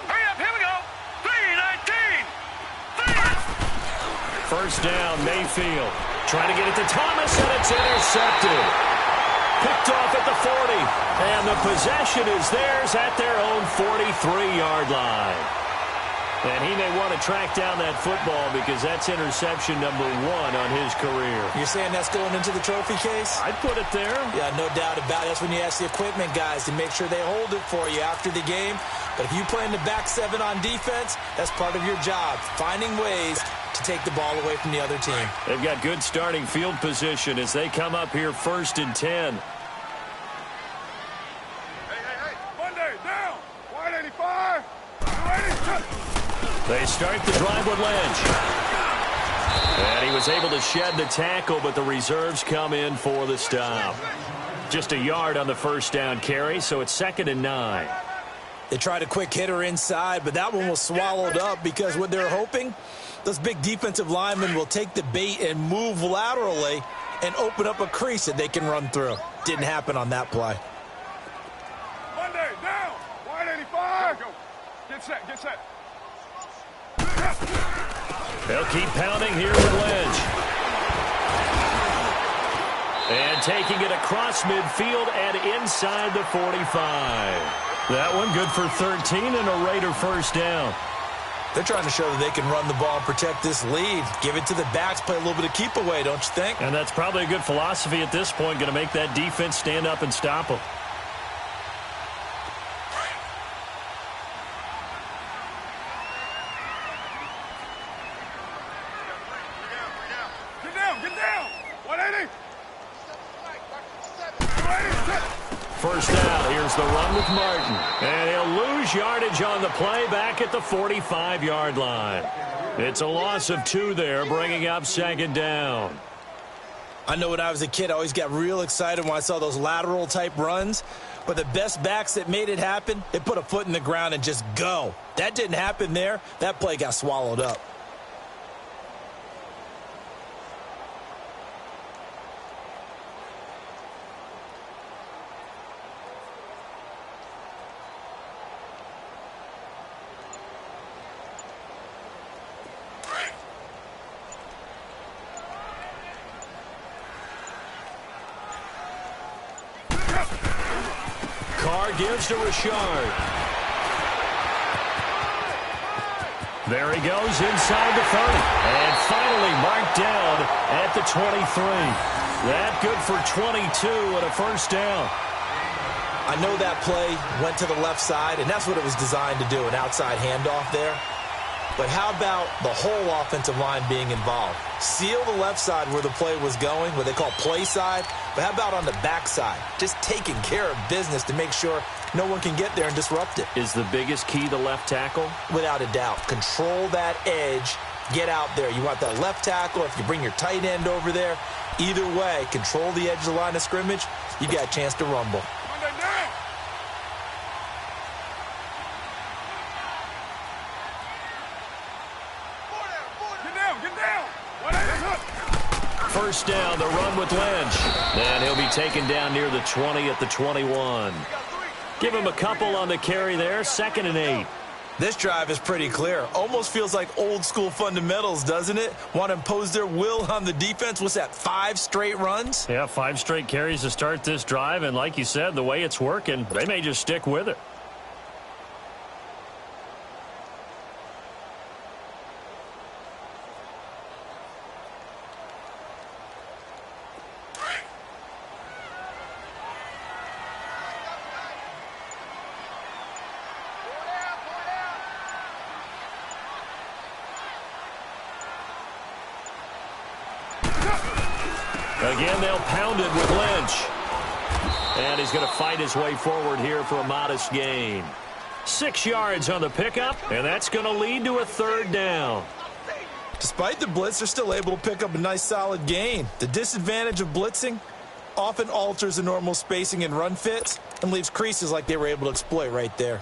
Speaker 3: Hurry up, here we go. 3-19.
Speaker 1: First down, Mayfield. Trying to get it to Thomas, and it's intercepted. Picked off at the 40, and the possession is theirs at their own 43-yard line. And he may want to track down that football because that's interception number 1 on his career.
Speaker 2: You're saying that's going into the trophy case?
Speaker 1: I'd put it there.
Speaker 2: Yeah, no doubt about it. That's when you ask the equipment guys to make sure they hold it for you after the game. But if you play in the back 7 on defense, that's part of your job, finding ways to take the ball away from the other team.
Speaker 1: They've got good starting field position as they come up here 1st and 10.
Speaker 3: Monday, down. Wide 85.
Speaker 1: They start the drive with Lynch. And he was able to shed the tackle, but the reserves come in for the stop. Just a yard on the first down carry, so it's 2nd and 9.
Speaker 2: They tried a quick hitter inside, but that one was swallowed up because what they're hoping, those big defensive linemen will take the bait and move laterally and open up a crease that they can run through. Didn't happen on that play.
Speaker 3: Monday, down. Wide 85. Go. Get set, get set.
Speaker 1: They'll keep pounding here with Lynch. And taking it across midfield and inside the 45. That one good for 13 and a Raider first down.
Speaker 2: They're trying to show that they can run the ball and protect this lead. Give it to the backs, play a little bit of keep away, don't you think?
Speaker 1: And that's probably a good philosophy at this point, going to make that defense stand up and stop them.
Speaker 3: Get down. 180.
Speaker 1: First down, here's the run with Martin. And he'll lose yardage on the play back at the 45-yard line. It's a loss of 2 there, bringing up 2nd down.
Speaker 2: I know when I was a kid, I always got real excited when I saw those lateral-type runs. But the best backs that made it happen, they put a foot in the ground and just go. That didn't happen there. That play got swallowed up.
Speaker 1: Carr gives to Richard. There he goes inside the 30. And finally marked down at the 23. That good for 22 and a first down.
Speaker 2: I know that play went to the left side, and that's what it was designed to do, an outside handoff there. But how about the whole offensive line being involved? Seal the left side where the play was going, what they call play side. But how about on the back side? Just taking care of business to make sure no one can get there and disrupt it.
Speaker 1: Is the biggest key the left tackle?
Speaker 2: Without a doubt. Control that edge. Get out there. You want that left tackle. If you bring your tight end over there, either way, control the edge of the line of scrimmage, you got a chance to rumble.
Speaker 1: First down, the run with Lynch. And he'll be taken down near the 20 at the 21. Give him a couple on the carry there, 2nd and 8.
Speaker 2: This drive is pretty clear. Almost feels like old school fundamentals, doesn't it? Want to impose their will on the defense. What's that, 5 straight runs?
Speaker 1: Yeah, 5 straight carries to start this drive. And like you said, the way it's working, they may just stick with it. Again, they'll pound it with Lynch. And he's going to fight his way forward here for a modest gain. 6 yards on the pickup, and that's going to lead to a 3rd down.
Speaker 2: Despite the blitz, they're still able to pick up a nice solid gain. The disadvantage of blitzing often alters the normal spacing and run fits and leaves creases like they were able to exploit right there.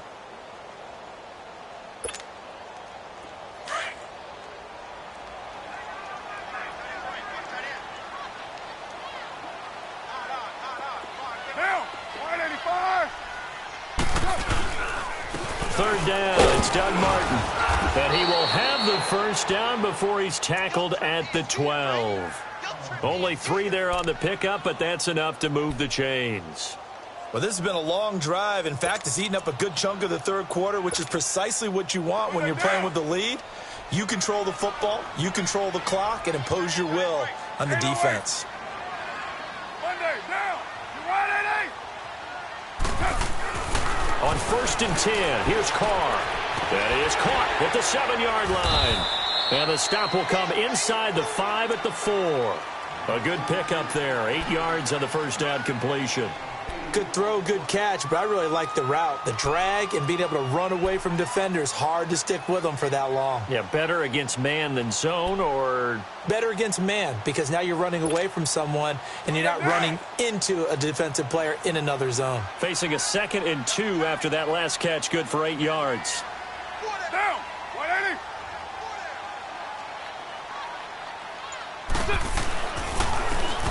Speaker 1: Third down, it's Doug Martin. And he will have the first down before he's tackled at the 12. Only 3 there on the pickup, but that's enough to move the chains.
Speaker 2: Well, this has been a long drive. In fact, it's eaten up a good chunk of the 3rd quarter, which is precisely what you want when you're playing with the lead. You control the football, you control the clock, and impose your will on the defense.
Speaker 1: On 1st and 10, here's Carr. And he is caught at the 7-yard line. And the stop will come inside the 5 at the 4. A good pickup there, 8 yards on the first down completion.
Speaker 2: Good throw, good catch, but I really like the route. The drag and being able to run away from defenders, hard to stick with them for that long.
Speaker 1: Yeah, better against man than zone, or?
Speaker 2: Better against man, because now you're running away from someone and you're not running into a defensive player in another zone.
Speaker 1: Facing a 2nd and 2 after that last catch, good for 8 yards.
Speaker 3: Down, 180.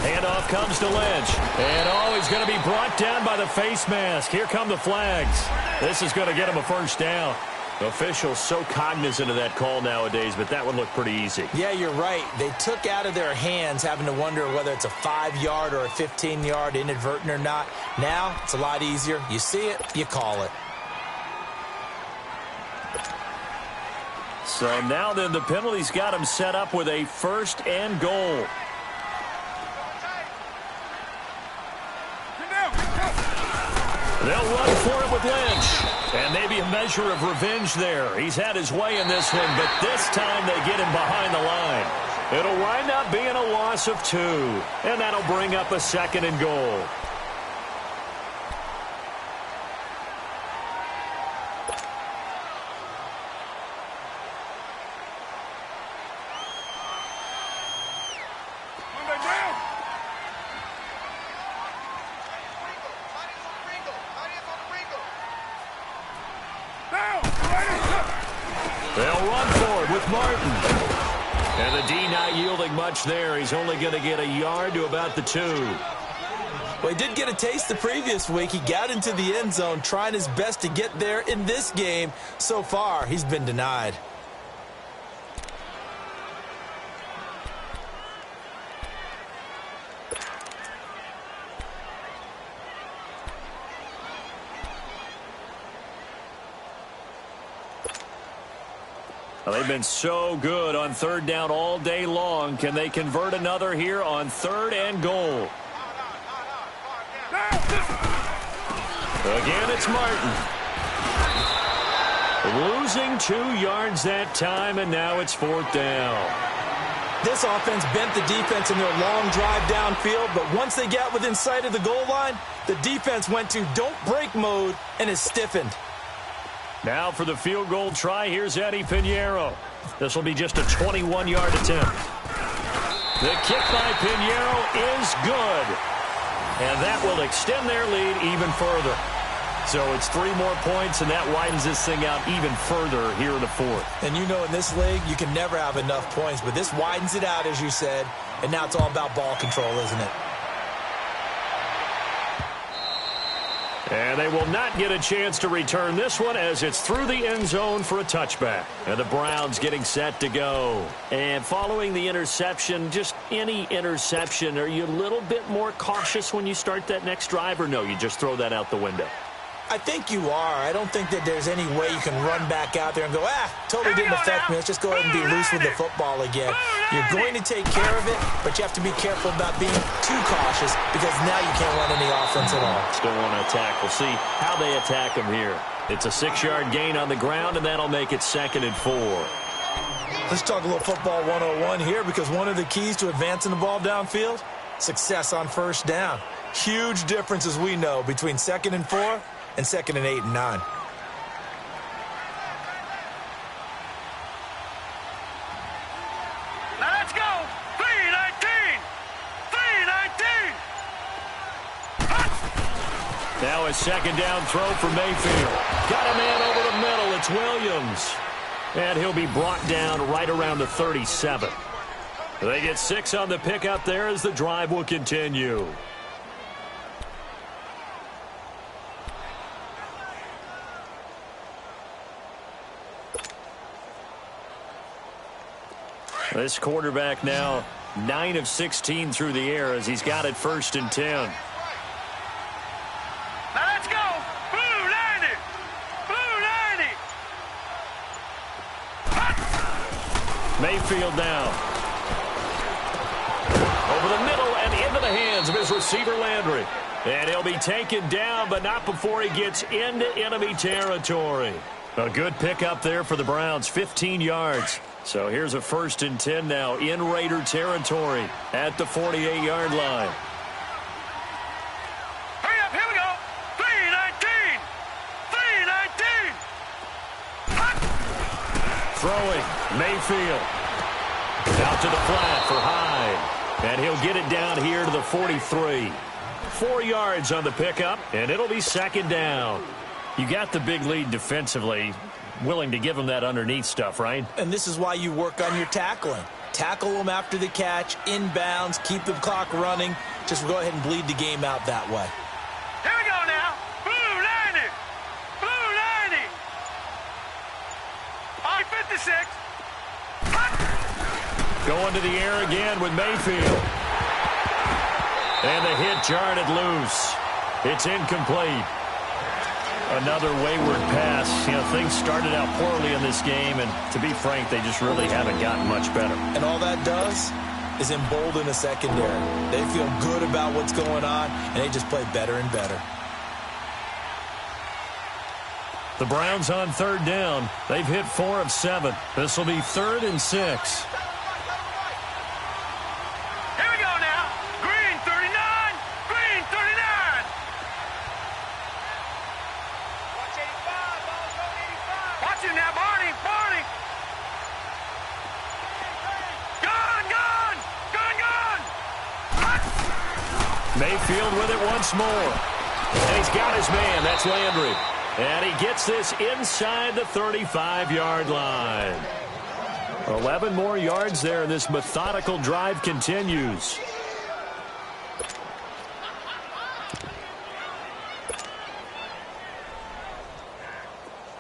Speaker 1: Handoff comes to Lynch. And, he's going to be brought down by the face mask. Here come the flags. This is going to get him a first down. Officials so cognizant of that call nowadays, but that would look pretty easy.
Speaker 2: Yeah, you're right. They took out of their hands having to wonder whether it's a 5-yard or a 15-yard inadvertent or not. Now, it's a lot easier. You see it, you call it.
Speaker 1: So now then the penalty's got him set up with a 1st and goal. They'll run for it with Lynch. And maybe a measure of revenge there. He's had his way in this one, but this time they get him behind the line. It'll wind up being a loss of 2. And that'll bring up a 2nd and goal. They'll run for it with Martin. And the D not yielding much there. He's only going to get a yard to about the 2.
Speaker 2: Well, he did get a taste the previous week. He got into the end zone trying his best to get there in this game. So far, he's been denied.
Speaker 1: Well, they've been so good on third down all day long. Can they convert another here on 3rd and goal? Again, it's Martin. Losing 2 yards that time, and now it's 4th down.
Speaker 2: This offense bent the defense in their long drive downfield, but once they got within sight of the goal line, the defense went to don't break mode and is stiffened.
Speaker 1: Now for the field goal try, here's Eddie Pinheiro. This will be just a 21-yard attempt. The kick by Pinheiro is good, and that will extend their lead even further. So it's 3 more points, and that widens this thing out even further here in the 4th.
Speaker 2: And you know in this league, you can never have enough points, but this widens it out, as you said, and now it's all about ball control, isn't it?
Speaker 1: And they will not get a chance to return this one as it's through the end zone for a touchback. And the Browns getting set to go. And following the interception, just any interception, are you a little bit more cautious when you start that next drive, or no, you just throw that out the window?
Speaker 2: I think you are. I don't think that there's any way you can run back out there and go, totally didn't affect me. Let's just go ahead and be loose with the football again. You're going to take care of it, but you have to be careful about being too cautious because now you can't run any offense at all.
Speaker 1: Still want to attack. We'll see how they attack them here. It's a 6-yard gain on the ground, and that'll make it 2nd and 4.
Speaker 2: Let's talk a little football 101 here because one of the keys to advancing the ball downfield, success on 1st down. Huge difference, as we know, between 2nd and 4 and 2nd and 8 and 9.
Speaker 3: Now let's go. 3-19. 3-19.
Speaker 1: Now a 2nd down throw for Mayfield. Got a man over the middle. It's Williams. And he'll be brought down right around the 37. They get 6 on the pickup there as the drive will continue. This quarterback now 9 of 16 through the air as he's got it 1st and 10.
Speaker 3: Now let's go. Blue 90. Blue 90.
Speaker 1: Mayfield now. Over the middle and into the hands of his receiver Landry. And he'll be taken down, but not before he gets into enemy territory. A good pickup there for the Browns, 15 yards. So here's a 1st and 10 now in Raider territory at the 48-yard line.
Speaker 3: Hurry up, here we go. 3-19. 3-19.
Speaker 1: Throwing, Mayfield. Out to the flat for Hyde. And he'll get it down here to the 43. 4 yards on the pickup, and it'll be 2nd down. You got the big lead defensively. Willing to give them that underneath stuff, right?
Speaker 2: And this is why you work on your tackling. Tackle them after the catch, inbounds, keep the clock running. Just go ahead and bleed the game out that way.
Speaker 3: Here we go now. Blue 90. Blue 90. On 56.
Speaker 1: Going to the air again with Mayfield. And the hit jarred it loose. It's incomplete. Another wayward pass. You know, things started out poorly in this game, and to be frank, they just really haven't gotten much better.
Speaker 2: And all that does is embolden a secondary. They feel good about what's going on, and they just play better and better.
Speaker 1: The Browns on 3rd down. They've hit 4 of 7. This will be 3rd and 6. Mayfield with it once more. And he's got his man. That's Landry. And he gets this inside the 35-yard line. 11 more yards there, and this methodical drive continues.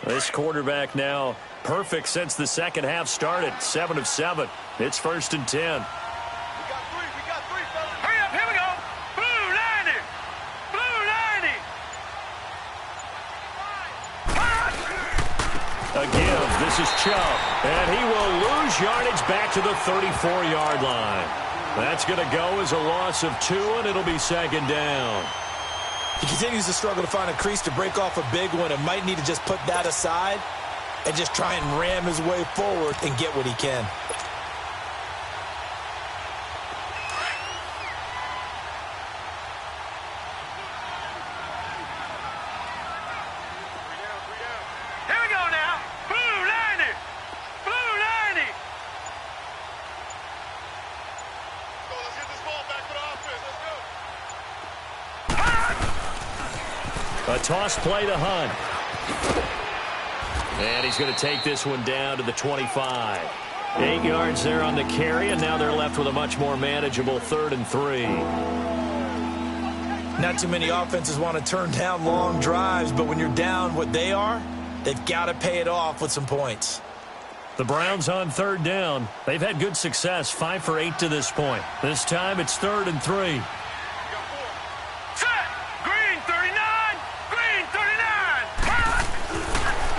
Speaker 1: This quarterback now perfect since the 2nd half started. 7 of 7. It's 1st and 10. A give. This This is Chubb, and he will lose yardage back to the 34-yard line. That's going to go as a loss of 2, and it'll be second down.
Speaker 2: He continues to struggle to find a crease to break off a big one and might need to just put that aside and just try and ram his way forward and get what he can.
Speaker 3: Here we go now. Blue 90. Blue 90. Go, let's get this ball back to the offense. Let's go.
Speaker 1: A toss play to Hunt. And he's going to take this one down to the 25. 8 yards there on the carry, and now they're left with a much more manageable 3rd and 3.
Speaker 2: Not too many offenses want to turn down long drives, but when you're down what they are, they've got to pay it off with some points.
Speaker 1: The Browns on 3rd down. They've had good success, 5 for 8 to this point. This time it's 3rd and 3.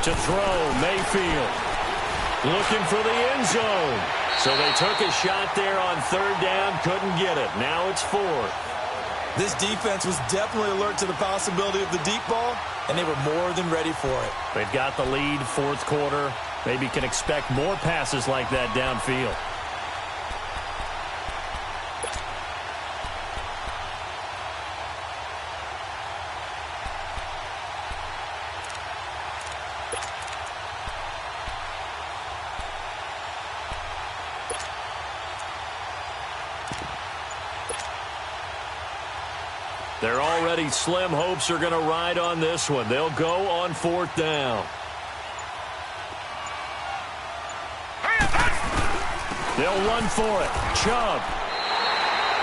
Speaker 1: To throw, Mayfield. Looking for the end zone. So they took a shot there on 3rd down, couldn't get it. Now it's 4th.
Speaker 2: This defense was definitely alert to the possibility of the deep ball, and they were more than ready for it.
Speaker 1: They've got the lead, 4th quarter. Maybe can expect more passes like that downfield. Their already slim hopes are going to ride on this one. They'll go on 4th down. They'll run for it. Chubb.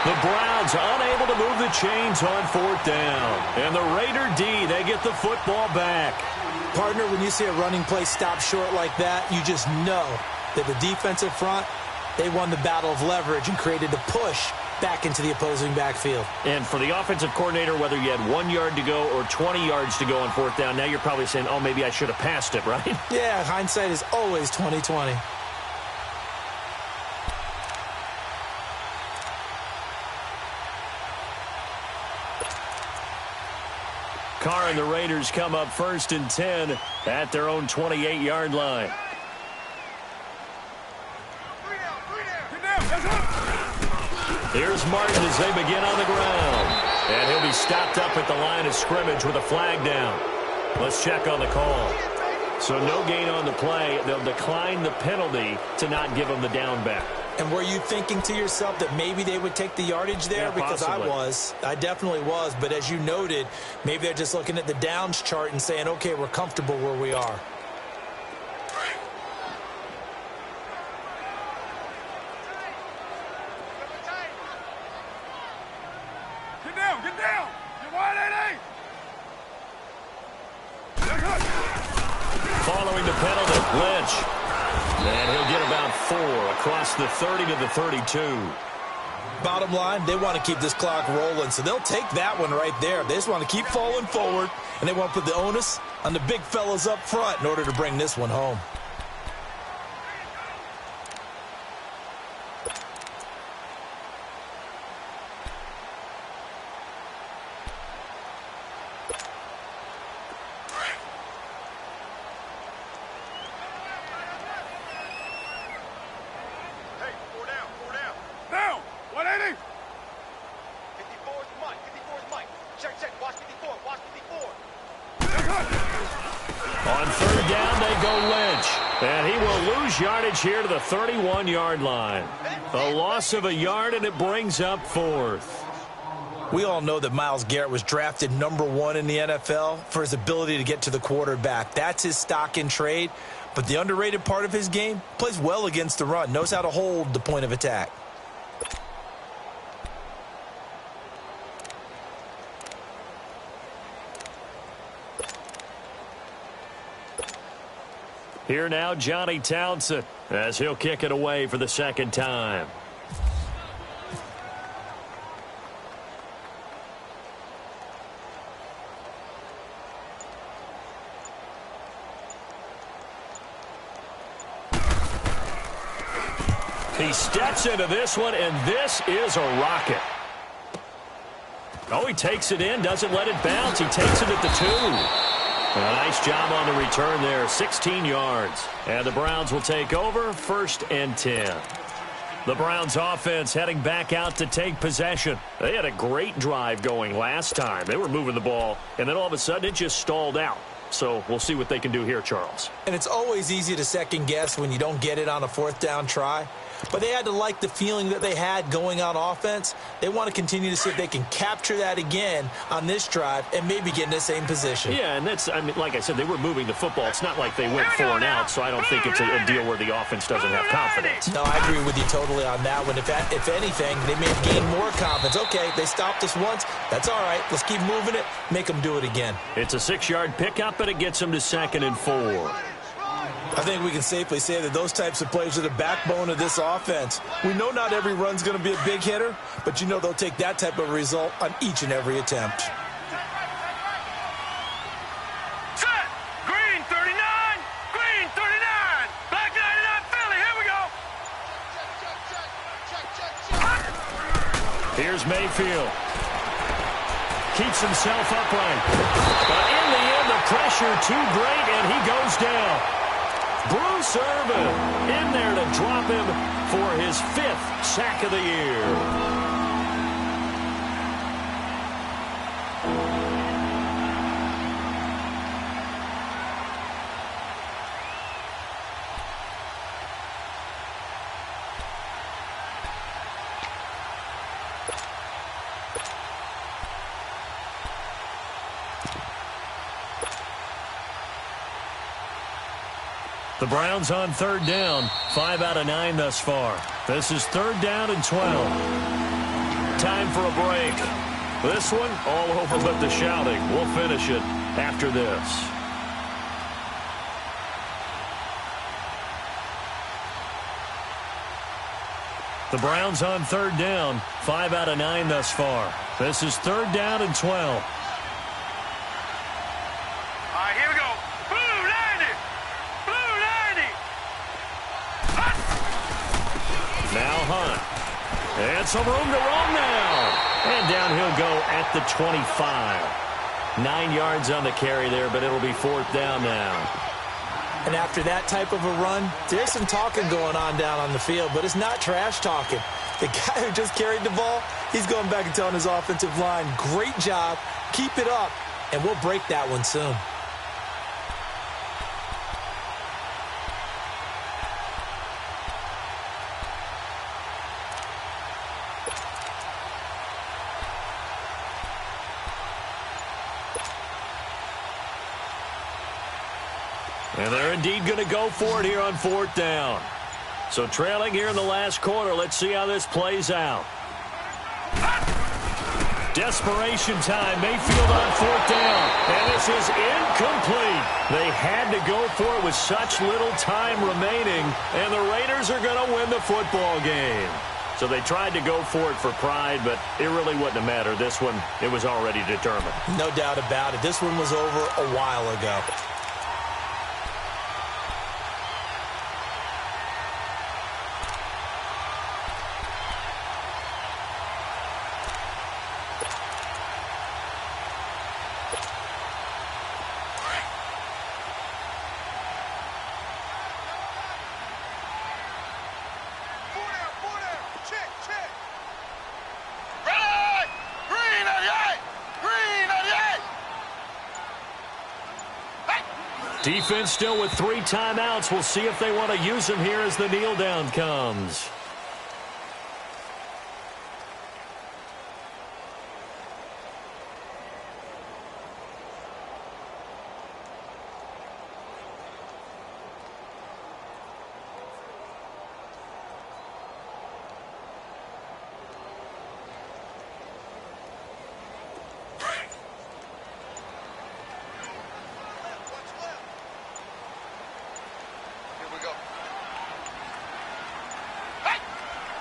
Speaker 1: The Browns unable to move the chains on 4th down. And the Raider D, they get the football back.
Speaker 2: Partner, when you see a running play stop short like that, you just know that the defensive front, they won the battle of leverage and created the push back into the opposing backfield.
Speaker 1: And for the offensive coordinator, whether you had 1 yard to go or 20 yards to go on 4th down, now you're probably saying, oh, maybe I should have passed it, right?
Speaker 2: Yeah, hindsight is always 20/20.
Speaker 1: Carr and the Raiders come up 1st and 10 at their own 28-yard line. Here's Martin as they begin on the ground. And he'll be stopped up at the line of scrimmage with a flag down. Let's check on the call. So no gain on the play. They'll decline the penalty to not give him the down back.
Speaker 2: And were you thinking to yourself that maybe they would take the yardage there?
Speaker 1: Yeah,
Speaker 2: because
Speaker 1: possibly.
Speaker 2: I definitely was. But as you noted, maybe they're just looking at the downs chart and saying, okay, we're comfortable where we are.
Speaker 3: Get down, get down. Get wide, 88.
Speaker 1: Following the penalty, Lynch. And he'll get about 4 across the 30 to the 32.
Speaker 2: Bottom line, they want to keep this clock rolling, so they'll take that one right there. They just want to keep falling forward, and they want to put the onus on the big fellas up front in order to bring this one home.
Speaker 1: On 3rd down, they go Lynch. And he will lose yardage here to the 31-yard line. A loss of a yard, and it brings up 4th.
Speaker 2: We all know that Myles Garrett was drafted #1 in the NFL for his ability to get to the quarterback. That's his stock in trade. But the underrated part of his game, plays well against the run, knows how to hold the point of attack.
Speaker 1: Here now, Johnny Townsend, as he'll kick it away for the 2nd time. He steps into this one, and this is a rocket. Oh, he takes it in, doesn't let it bounce. He takes it at the 2. A nice job on the return there, 16 yards. And the Browns will take over, 1st and 10. The Browns offense heading back out to take possession. They had a great drive going last time. They were moving the ball, and then all of a sudden it just stalled out. So we'll see what they can do here, Charles.
Speaker 2: And it's always easy to second guess when you don't get it on a 4th down try. But they had to like the feeling that they had going on offense. They want to continue to see if they can capture that again on this drive and maybe get in the same position.
Speaker 1: Yeah, and that's, I mean, like I said, they were moving the football. It's not like they went 4 and out, so I don't think it's a deal where the offense doesn't have confidence.
Speaker 2: No, I agree with you totally on that one. If anything, they may have gained more confidence. Okay, they stopped us once. That's all right. Let's keep moving it, make them do it again.
Speaker 1: It's a 6-yard pickup, and it gets them to 2nd and 4.
Speaker 2: I think we can safely say that those types of plays are the backbone of this offense. We know not every run's going to be a big hitter, but you know they'll take that type of result on each and every attempt.
Speaker 3: Set! Green 39! Green 39! Black 99 Philly, here we go!
Speaker 1: Here's Mayfield. Keeps himself upright. But in the end, the pressure too great, and he goes down. Bruce Irvin in there to drop him for his 5th sack of the year. The Browns on 3rd down, 5 out of 9 thus far. This is 3rd down and 12. Time for a break. This one, all over but the shouting. We'll finish it after this. The Browns on 3rd down, 5 out of 9 thus far. This is 3rd down and 12. And some room to roam now. And down he'll go at the 25. 9 yards on the carry there, but it'll be 4th down now.
Speaker 2: And after that type of a run, there's some talking going on down on the field, but it's not trash talking. The guy who just carried the ball, he's going back and telling his offensive line, great job, keep it up, and we'll break that one soon.
Speaker 1: And they're indeed going to go for it here on 4th down. So trailing here in the last quarter, let's see how this plays out. Desperation time. Mayfield on 4th down. And this is incomplete. They had to go for it with such little time remaining. And the Raiders are going to win the football game. So they tried to go for it for pride, but it really wouldn't have mattered. This one, it was already determined.
Speaker 2: No doubt about it. This one was over a while ago.
Speaker 1: Defense still with 3 timeouts. We'll see if they want to use them here as the kneel down comes.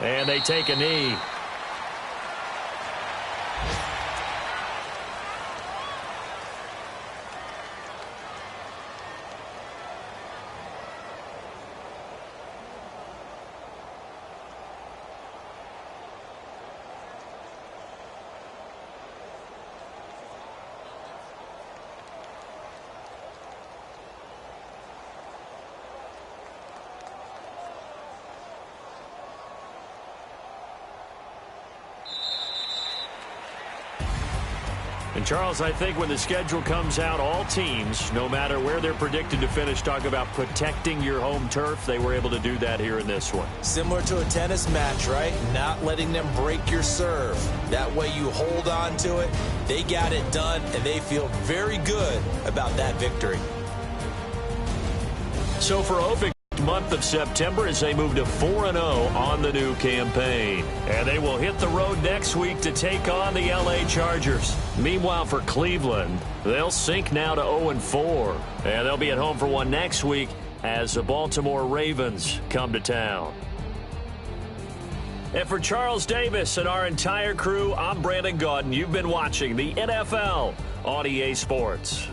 Speaker 1: And they take a knee. And, Charles, I think when the schedule comes out, all teams, no matter where they're predicted to finish, talk about protecting your home turf. They were able to do that here in this one.
Speaker 2: Similar to a tennis match, right? Not letting them break your serve. That way you hold on to it. They got it done, and they feel very good about that victory. So for OFIC, month of September as they move to 4-0 on the new campaign.
Speaker 1: And they will hit the road next week to take on the LA Chargers. Meanwhile, for Cleveland, they'll sink now to 0-4. And they'll be at home for one next week as the Baltimore Ravens come to town. And for Charles Davis and our entire crew, I'm Brandon Gaudin. You've been watching the NFL on EA Sports.